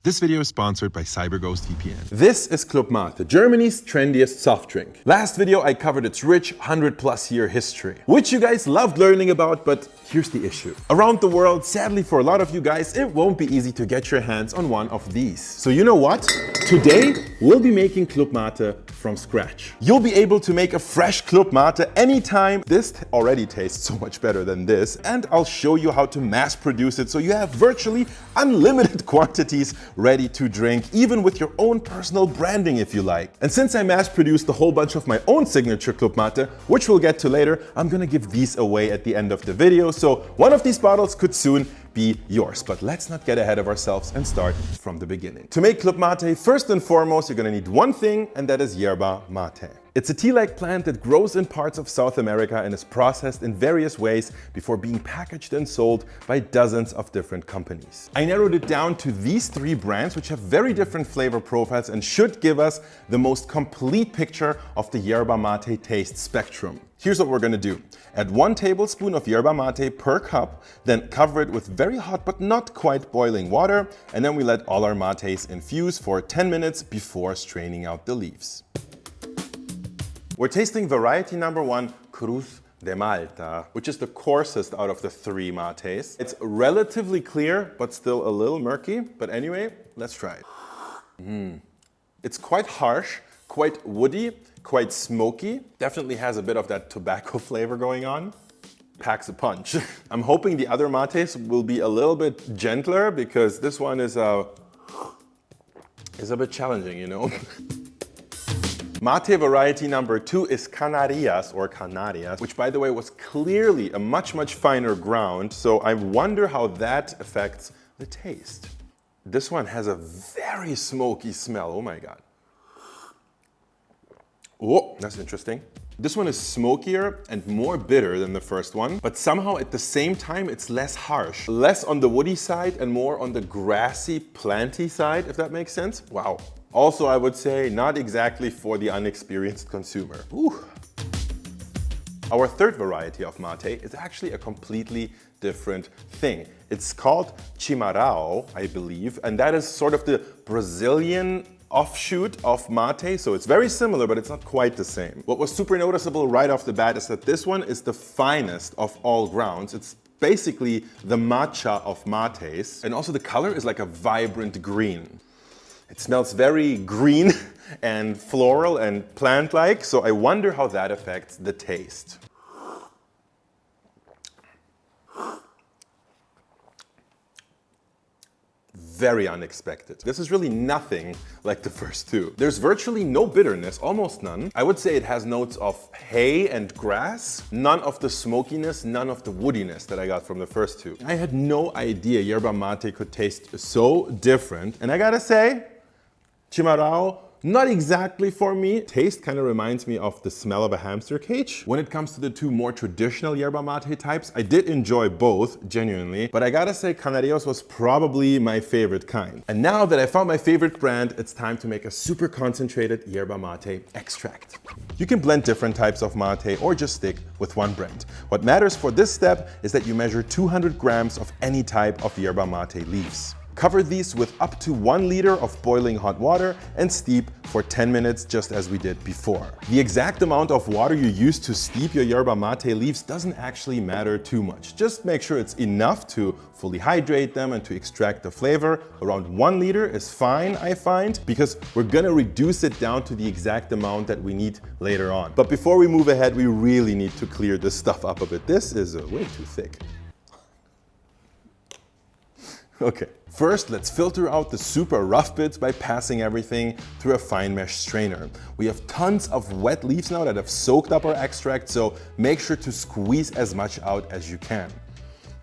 This video is sponsored by CyberGhost VPN. This is Club Mate, Germany's trendiest soft drink. Last video I covered its rich 100+ year history, which you guys loved learning about, but here's the issue. Around the world, sadly for a lot of you guys, it won't be easy to get your hands on one of these. So you know what? Today, we'll be making Club Mate from scratch. You'll be able to make a fresh Club Mate anytime. This already tastes so much better than this, and I'll show you how to mass produce it so you have virtually unlimited quantities ready to drink, even with your own personal branding if you like. And since I mass produced a whole bunch of my own signature Club Mate, which we'll get to later, I'm gonna give these away at the end of the video, so one of these bottles could soon be yours. But let's not get ahead of ourselves and start from the beginning. To make Club Mate, first and foremost, you're gonna need one thing, and that is yerba mate. It's a tea-like plant that grows in parts of South America and is processed in various ways before being packaged and sold by dozens of different companies. I narrowed it down to these 3 brands, which have very different flavor profiles and should give us the most complete picture of the yerba mate taste spectrum. Here's what we're gonna do. Add 1 tablespoon of yerba mate per cup, then cover it with very hot but not quite boiling water, and then we let all our mates infuse for 10 minutes before straining out the leaves. We're tasting variety number 1, Cruz de Malta, which is the coarsest out of the 3 mates. It's relatively clear, but still a little murky. But anyway, let's try it. It's quite harsh, quite woody, quite smoky. Definitely has a bit of that tobacco flavor going on. Packs a punch. I'm hoping the other mates will be a little bit gentler because this one is a bit challenging, you know. Mate variety number 2 is Canarias, which by the way was clearly a much finer ground, so I wonder how that affects the taste. This one has a very smoky smell, oh my god. Oh, that's interesting. This one is smokier and more bitter than the first one, but somehow at the same time it's less harsh. Less on the woody side and more on the grassy, planty side, if that makes sense. Wow. Also, I would say not exactly for the unexperienced consumer. Ooh. Our third variety of mate is actually a completely different thing. It's called chimarrão, I believe, and that is sort of the Brazilian offshoot of mate, so it's very similar, but it's not quite the same. What was super noticeable right off the bat is that this one is the finest of all grounds. It's basically the matcha of mates, and also the color is like a vibrant green. It smells very green and floral and plant-like, so I wonder how that affects the taste. Very unexpected. This is really nothing like the first 2. There's virtually no bitterness, almost none. I would say it has notes of hay and grass, none of the smokiness, none of the woodiness that I got from the first 2. I had no idea yerba mate could taste so different, and I gotta say, chimarrão, not exactly for me. Taste kind of reminds me of the smell of a hamster cage. When it comes to the 2 more traditional yerba mate types, I did enjoy both, genuinely, but I gotta say Canarios was probably my favorite kind. And now that I found my favorite brand, it's time to make a super concentrated yerba mate extract. You can blend different types of mate or just stick with one brand. What matters for this step is that you measure 200 grams of any type of yerba mate leaves. Cover these with up to 1 liter of boiling hot water and steep for 10 minutes just as we did before. The exact amount of water you use to steep your yerba mate leaves doesn't actually matter too much. Just make sure it's enough to fully hydrate them and to extract the flavor. Around 1 liter is fine, I find, because we're gonna reduce it down to the exact amount that we need later on. But before we move ahead, we really need to clear this stuff up a bit. This is way too thick. Okay. First, let's filter out the super rough bits by passing everything through a fine mesh strainer. We have tons of wet leaves now that have soaked up our extract, so make sure to squeeze as much out as you can.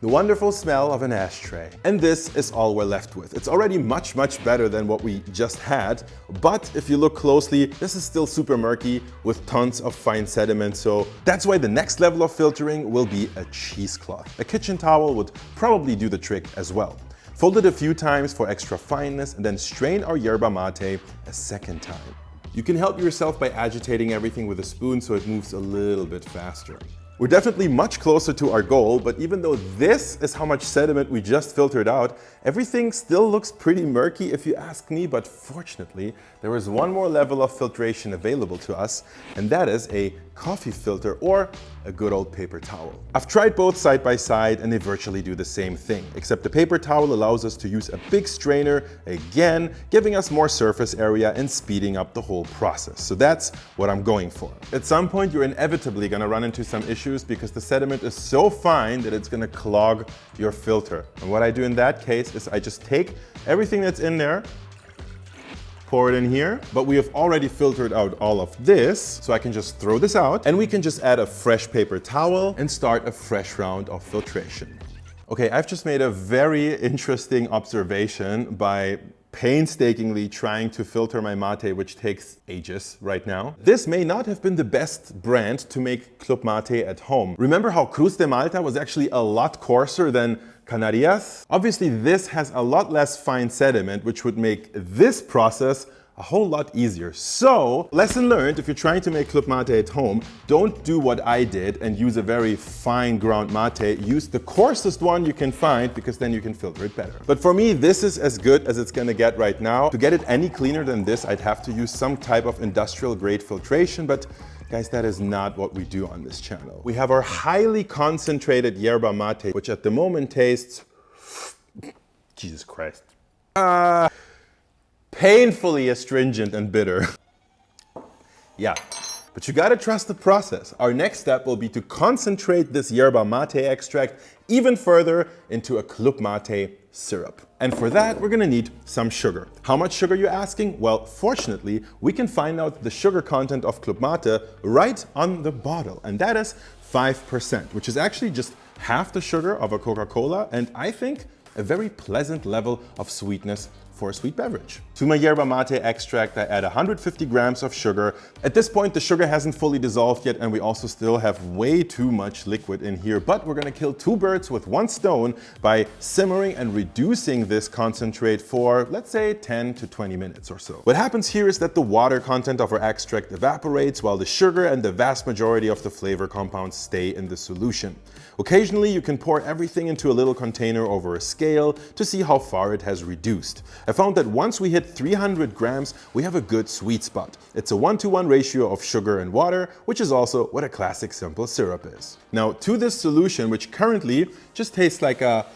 The wonderful smell of an ashtray. And this is all we're left with. It's already much better than what we just had, but if you look closely, this is still super murky with tons of fine sediment, so that's why the next level of filtering will be a cheesecloth. A kitchen towel would probably do the trick as well. Fold it a few times for extra fineness and then strain our yerba mate a second time. You can help yourself by agitating everything with a spoon so it moves a little bit faster. We're definitely much closer to our goal, but even though this is how much sediment we just filtered out, Everything still looks pretty murky if you ask me, but fortunately, there is one more level of filtration available to us, and that is a coffee filter or a good old paper towel. I've tried both side by side and they virtually do the same thing, except the paper towel allows us to use a big strainer, again, giving us more surface area and speeding up the whole process. So that's what I'm going for. At some point, you're inevitably gonna run into some issues because the sediment is so fine that it's gonna clog your filter. And what I do in that case is I just take everything that's in there, pour it in here, but we have already filtered out all of this, so I can just throw this out and we can just add a fresh paper towel and start a fresh round of filtration. Okay, I've just made a very interesting observation by painstakingly trying to filter my mate, which takes ages right now. This may not have been the best brand to make Club Mate at home. Remember how Cruz de Malta was actually a lot coarser than Canarias? Obviously, this has a lot less fine sediment, which would make this process a whole lot easier. So, lesson learned, if you're trying to make Club Mate at home, don't do what I did and use a very fine ground mate. Use the coarsest one you can find because then you can filter it better. But for me, this is as good as it's gonna get right now. To get it any cleaner than this, I'd have to use some type of industrial grade filtration, but guys, that is not what we do on this channel. We have our highly concentrated yerba mate, which at the moment tastes, Jesus Christ, painfully astringent and bitter. Yeah, but you gotta trust the process. Our next step will be to concentrate this yerba mate extract even further into a Club Mate syrup. And for that, we're gonna need some sugar. How much sugar, you're asking? Well, fortunately, we can find out the sugar content of Club Mate right on the bottle, and that is 5%, which is actually just half the sugar of a Coca-Cola, and I think a very pleasant level of sweetness for a sweet beverage. To my yerba mate extract, I add 150 grams of sugar. At this point, the sugar hasn't fully dissolved yet, and we also still have way too much liquid in here, but we're gonna kill two birds with one stone by simmering and reducing this concentrate for, let's say, 10 to 20 minutes or so. What happens here is that the water content of our extract evaporates while the sugar and the vast majority of the flavor compounds stay in the solution. Occasionally, you can pour everything into a little container over a scale to see how far it has reduced. I found that once we hit 300 grams, we have a good sweet spot. It's a 1-to-1 ratio of sugar and water, which is also what a classic simple syrup is. Now, to this solution, which currently just tastes like a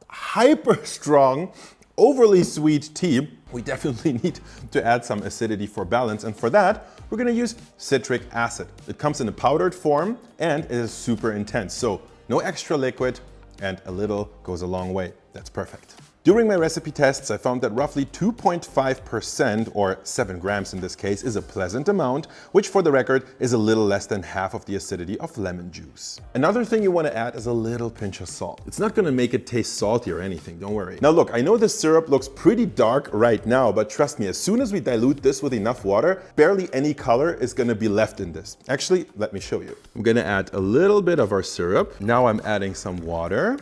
hyper strong, overly sweet tea, we definitely need to add some acidity for balance, and for that, we're gonna use citric acid. It comes in a powdered form and it is super intense, so no extra liquid and a little goes a long way. That's perfect. During my recipe tests, I found that roughly 2.5%, or 7 grams in this case, is a pleasant amount, which for the record is a little less than half of the acidity of lemon juice. Another thing you want to add is a little pinch of salt. It's not going to make it taste salty or anything, don't worry. Now look, I know this syrup looks pretty dark right now, but trust me, as soon as we dilute this with enough water, barely any color is going to be left in this. Actually, let me show you. I'm going to add a little bit of our syrup. Now I'm adding some water.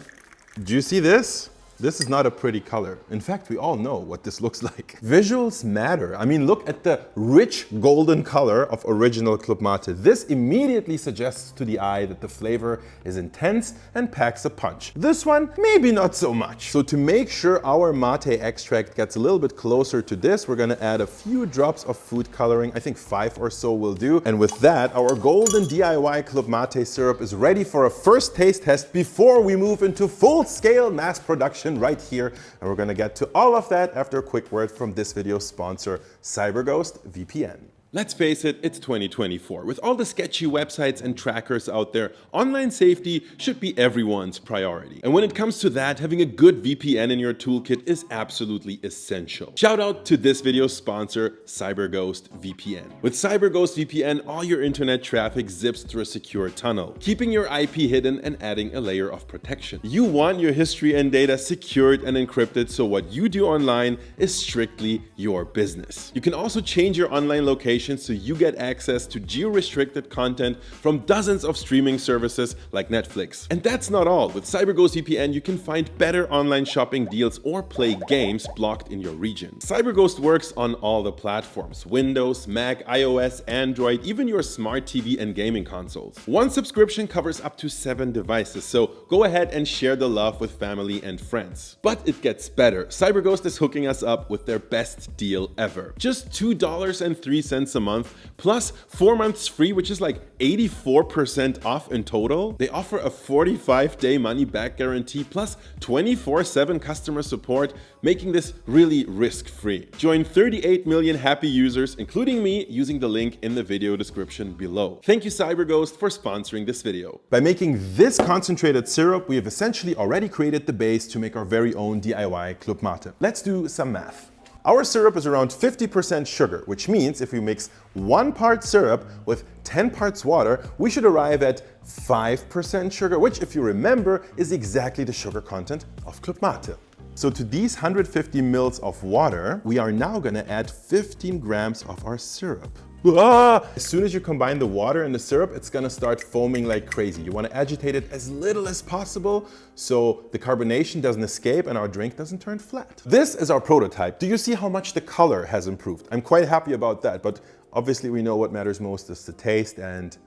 Do you see this? This is not a pretty color. In fact, we all know what this looks like. Visuals matter. I mean, look at the rich golden color of original Club Mate. This immediately suggests to the eye that the flavor is intense and packs a punch. This one, maybe not so much. So to make sure our mate extract gets a little bit closer to this, we're gonna add a few drops of food coloring. I think 5 or so will do. And with that, our golden DIY Club Mate syrup is ready for a first taste test before we move into full-scale mass production right here, and we're gonna get to all of that after a quick word from this video's sponsor, CyberGhost VPN. Let's face it, it's 2024. With all the sketchy websites and trackers out there, online safety should be everyone's priority. And when it comes to that, having a good VPN in your toolkit is absolutely essential. Shout out to this video's sponsor, CyberGhost VPN. With CyberGhost VPN, all your internet traffic zips through a secure tunnel, keeping your IP hidden and adding a layer of protection. You want your history and data secured and encrypted, so what you do online is strictly your business. You can also change your online location notifications so you get access to geo-restricted content from dozens of streaming services like Netflix. And that's not all. With CyberGhost VPN, you can find better online shopping deals or play games blocked in your region. CyberGhost works on all the platforms: Windows, Mac, iOS, Android, even your smart TV and gaming consoles. One subscription covers up to 7 devices, so go ahead and share the love with family and friends. But it gets better. CyberGhost is hooking us up with their best deal ever. Just $2.03 a month, plus 4 months free, which is like 84% off in total. They offer a 45-day money-back guarantee, plus 24/7 customer support, making this really risk-free. Join 38 million happy users, including me, using the link in the video description below. Thank you, CyberGhost, for sponsoring this video. By making this concentrated syrup, we have essentially already created the base to make our very own DIY Club Mate. Let's do some math. Our syrup is around 50% sugar, which means if we mix 1 part syrup with 10 parts water, we should arrive at 5% sugar, which, if you remember, is exactly the sugar content of Club Mate. So to these 150 mils of water, we are now gonna add 15 grams of our syrup. As soon as you combine the water and the syrup, it's gonna start foaming like crazy. You wanna agitate it as little as possible so the carbonation doesn't escape and our drink doesn't turn flat. This is our prototype. Do you see how much the color has improved? I'm quite happy about that, but obviously we know what matters most is the taste, and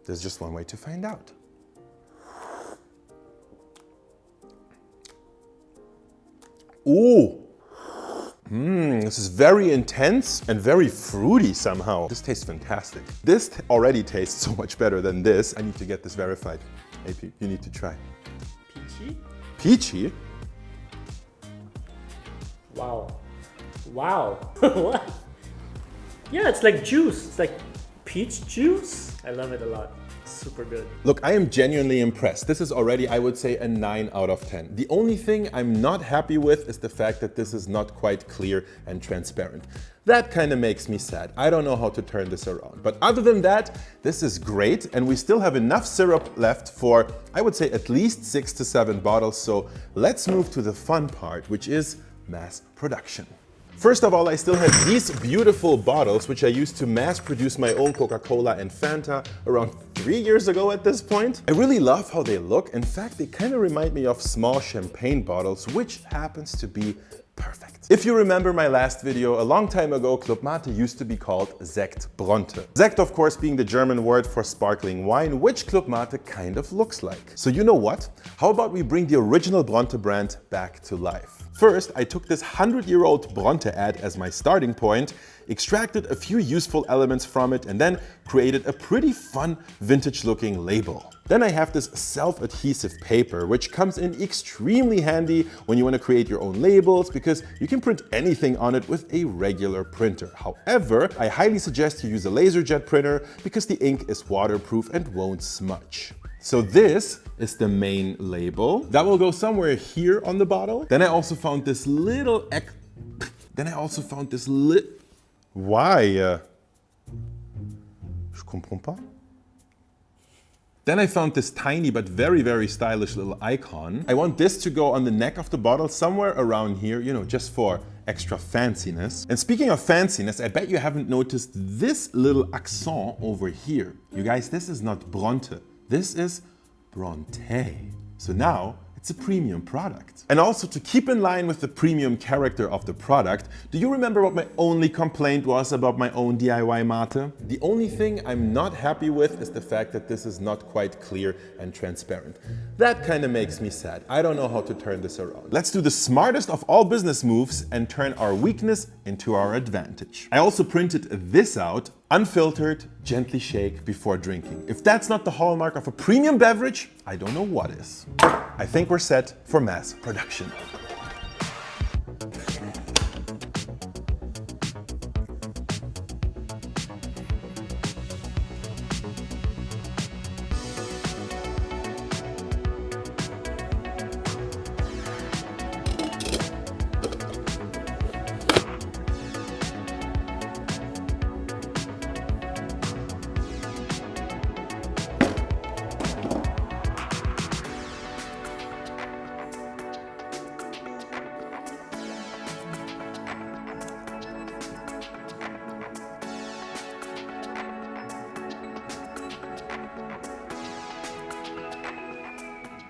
there's just one way to find out. Ooh. This is very intense and very fruity somehow. This tastes fantastic. This already tastes so much better than this. I need to get this verified. AP, you need to try. Peachy? Peachy? Wow. Wow. What? Yeah, it's like juice. It's like peach juice. I love it a lot. Super good. Look, I am genuinely impressed. This is already, I would say, a 9 out of 10. The only thing I'm not happy with is the fact that this is not quite clear and transparent. That kind of makes me sad. I don't know how to turn this around. But other than that, this is great, and we still have enough syrup left for, I would say, at least 6 to 7 bottles. So let's move to the fun part, which is mass production. First of all, I still have these beautiful bottles, which I used to mass produce my own Coca-Cola and Fanta around 3 years ago at this point. I really love how they look. In fact, they kind of remind me of small champagne bottles, which happens to be perfect. If you remember my last video, a long time ago, Club Mate used to be called Sekt Bronte. Sekt, of course, being the German word for sparkling wine, which Club Mate kind of looks like. So you know what? How about we bring the original Bronte brand back to life? First, I took this 100-year-old Bronte ad as my starting point, extracted a few useful elements from it, and then created a pretty fun vintage-looking label. Then I have this self-adhesive paper, which comes in extremely handy when you want to create your own labels, because you can print anything on it with a regular printer. However, I highly suggest you use a laserjet printer because the ink is waterproof and won't smudge. So this is the main label. That will go somewhere here on the bottle. Then I also found this little Why? Je comprends pas. Then I found this tiny but very, very stylish little icon. I want this to go on the neck of the bottle somewhere around here, you know, just for extra fanciness. And speaking of fanciness, I bet you haven't noticed this little accent over here. You guys, this is not Bronte. This is Bronte. So now it's a premium product. And also, to keep in line with the premium character of the product, do you remember what my only complaint was about my own DIY mate? The only thing I'm not happy with is the fact that this is not quite clear and transparent. That kind of makes me sad. I don't know how to turn this around. Let's do the smartest of all business moves and turn our weakness into our advantage. I also printed this out. Unfiltered, gently shake before drinking. If that's not the hallmark of a premium beverage, I don't know what is. I think we're set for mass production.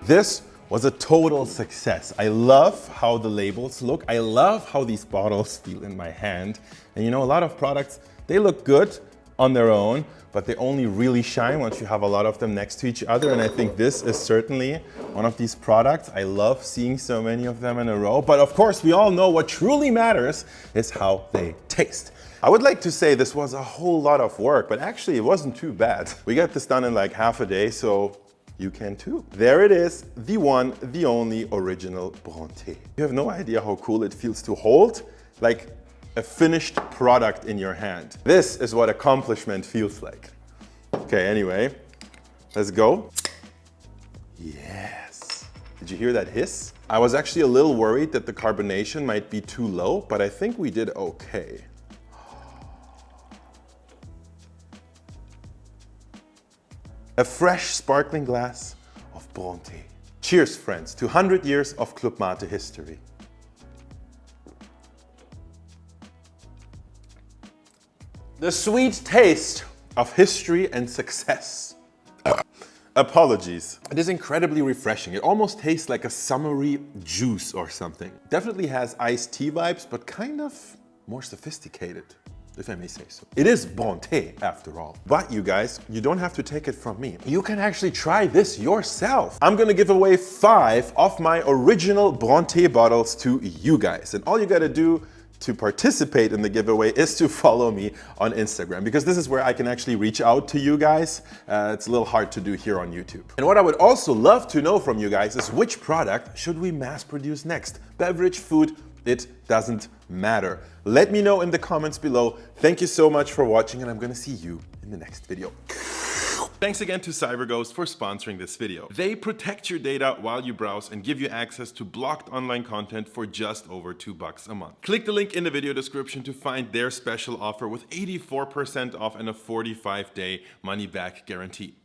This was a total success. I love how the labels look. I love how these bottles feel in my hand. And you know, a lot of products, they look good on their own, but they only really shine once you have a lot of them next to each other. And I think this is certainly one of these products. I love seeing so many of them in a row. But of course, we all know what truly matters is how they taste. I would like to say this was a whole lot of work, but actually it wasn't too bad. We got this done in like half a day, so you can too. There it is, the one, the only original Bronté. You have no idea how cool it feels to hold like a finished product in your hand. This is what accomplishment feels like. Okay, anyway, let's go. Yes. Did you hear that hiss? I was actually a little worried that the carbonation might be too low, but I think we did okay. A fresh sparkling glass of Bronté. Cheers, friends, to 100 years of Club Mate history. The sweet taste of history and success. Apologies. It is incredibly refreshing. It almost tastes like a summery juice or something. Definitely has iced tea vibes, but kind of more sophisticated, if I may say so. It is Bronté after all. But you guys, you don't have to take it from me. You can actually try this yourself. I'm gonna give away 5 of my original Bronté bottles to you guys. And all you gotta do to participate in the giveaway is to follow me on Instagram, because this is where I can actually reach out to you guys. It's a little hard to do here on YouTube. And what I would also love to know from you guys is which product should we mass produce next? Beverage, food, it doesn't matter. Let me know in the comments below. Thank you so much for watching, and I'm gonna see you in the next video. Thanks again to CyberGhost for sponsoring this video. They protect your data while you browse and give you access to blocked online content for just over $2 a month. Click the link in the video description to find their special offer with 84% off and a 45-day money-back guarantee.